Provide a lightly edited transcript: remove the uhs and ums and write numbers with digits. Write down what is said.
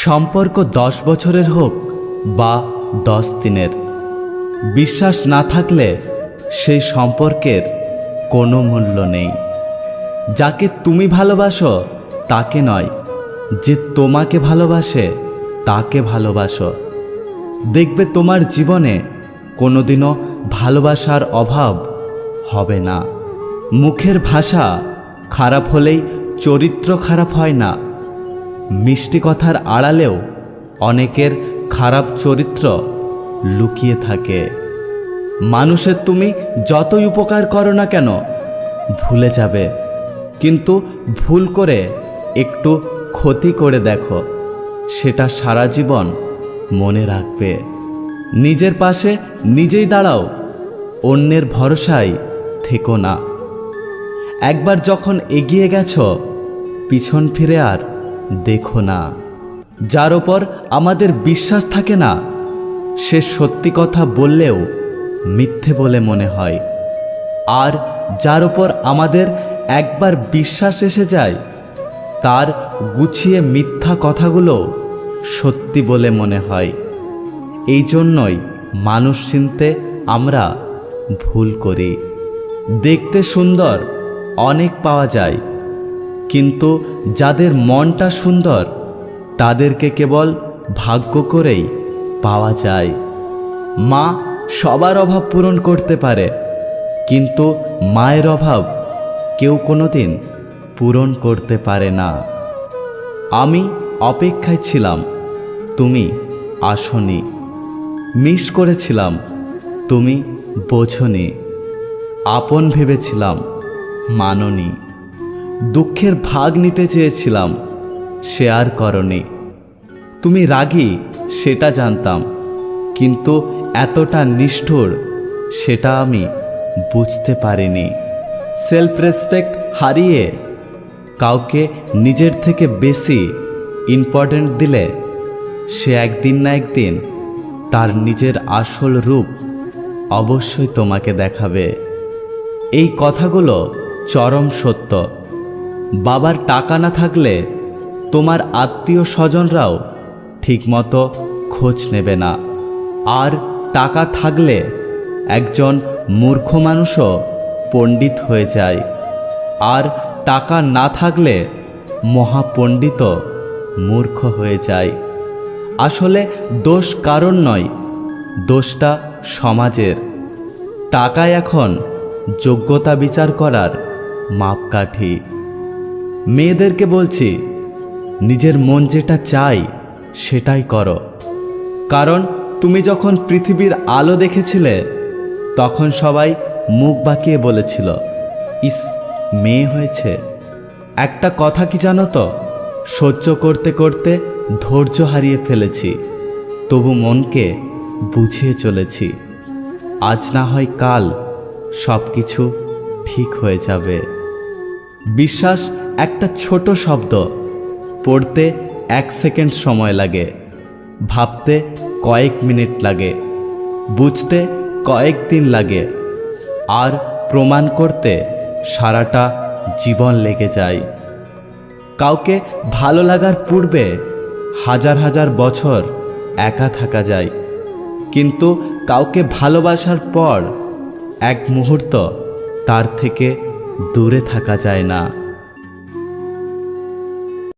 সম্পর্ক 10 বছরের হোক বা 10 দিনের, বিশ্বাস না থাকলে সেই সম্পর্কের কোনো মূল্য নেই। যাকে তুমি ভালোবাসো তাকে নয়, যে তোমাকে ভালোবাসে তাকে ভালোবাসো। দেখবে তোমার জীবনে কোনোদিনও ভালোবাসার অভাব হবে না। মুখের ভাষা খারাপ হলেই চরিত্র খারাপ হয় না। মিষ্টি কথার আড়ালেও অনেকের খারাপ চরিত্র লুকিয়ে থাকে। মানুষের তুমি যতই উপকার করো না কেন ভুলে যাবে, কিন্তু ভুল করে একটু ক্ষতি করে দেখো, সেটা সারা জীবন মনে রাখবে। নিজের পাশে নিজেই দাঁড়াও, অন্যের ভরসায় থেকো না। একবার যখন এগিয়ে গেছো পিছন ফিরে আর দেখো না। যার ওপর আমাদের বিশ্বাস থাকে না সে সত্যি কথা বললেও মিথ্যে বলে মনে হয়, আর যার ওপর আমাদের একবার বিশ্বাস এসে যায় তার গুছিয়ে মিথ্যা কথাগুলো সত্যি বলে মনে হয়। এই জন্যই মানুষ চিনতে আমরা ভুল করি। দেখতে সুন্দর অনেক পাওয়া যায়, কিন্তু যাদের মনটা সুন্দর তাদেরকে কেবল ভাগ্য করেই পাওয়া যায়। মা সবার অভাব পূরণ করতে পারে, কিন্তু মায়ের অভাব কেউ কোনোদিন পূরণ করতে পারে না। আমি অপেক্ষায় ছিলাম, তুমি আসোনি। মিস করেছিলাম, তুমি বোঝোনি। আপন ভেবেছিলাম, মানোনি। দুঃখের ভাগ নিতে চেয়েছিলাম, শেয়ার করনি। তুমি রাগী সেটা জানতাম, কিন্তু এতটা নিষ্ঠুর সেটা আমি বুঝতে পারিনি। সেলফ রেসপেক্ট হারিয়ে কাউকে নিজের থেকে বেশি ইম্পর্ট্যান্ট দিলে সে একদিন না একদিন তার নিজের আসল রূপ অবশ্যই তোমাকে দেখাবে। এই কথাগুলো চরম সত্য। বাবার টাকা না থাকলে তোমার আত্মীয় স্বজনরাও ঠিকমতো খোঁজ নেবে না, আর টাকা থাকলে একজন মূর্খ মানুষও পণ্ডিত হয়ে যায়, আর টাকা না থাকলে মহাপণ্ডিতও মূর্খ হয়ে যায়। আসলে দোষ কারণ নয়, দোষটা সমাজের। টাকায় এখন যোগ্যতা বিচার করার মাপকাঠি। মেয়েদেরকে বলছি, নিজের মন যেটা চাই সেটাই করো। কারণ তুমি যখন পৃথিবীর আলো দেখেছিলে তখন সবাই মুখ বাঁকিয়ে বলেছিল, ইস মেয়ে হয়েছে। একটা কথা কি জানো তো, সহ্য করতে করতে ধৈর্য হারিয়ে ফেলেছি, তবু মনকে বুঝিয়ে চলেছি। আজ না হয় কাল সব কিছু ঠিক হয়ে যাবে। বিশ্বাস একটা ছোট শব্দ, পড়তে 1 সেকেন্ড সময় লাগে, ভাবতে কয়েক মিনিট লাগে, বুঝতে কয়েকদিন লাগে, আর প্রমাণ করতে সারাটা জীবন লেগে যায়। কাউকে ভালো লাগার পূর্বে হাজার হাজার বছর একা থাকা যায়, কিন্তু কাউকে ভালোবাসার পর এক মুহূর্ত তার থেকে দূরে থাকা যায় না।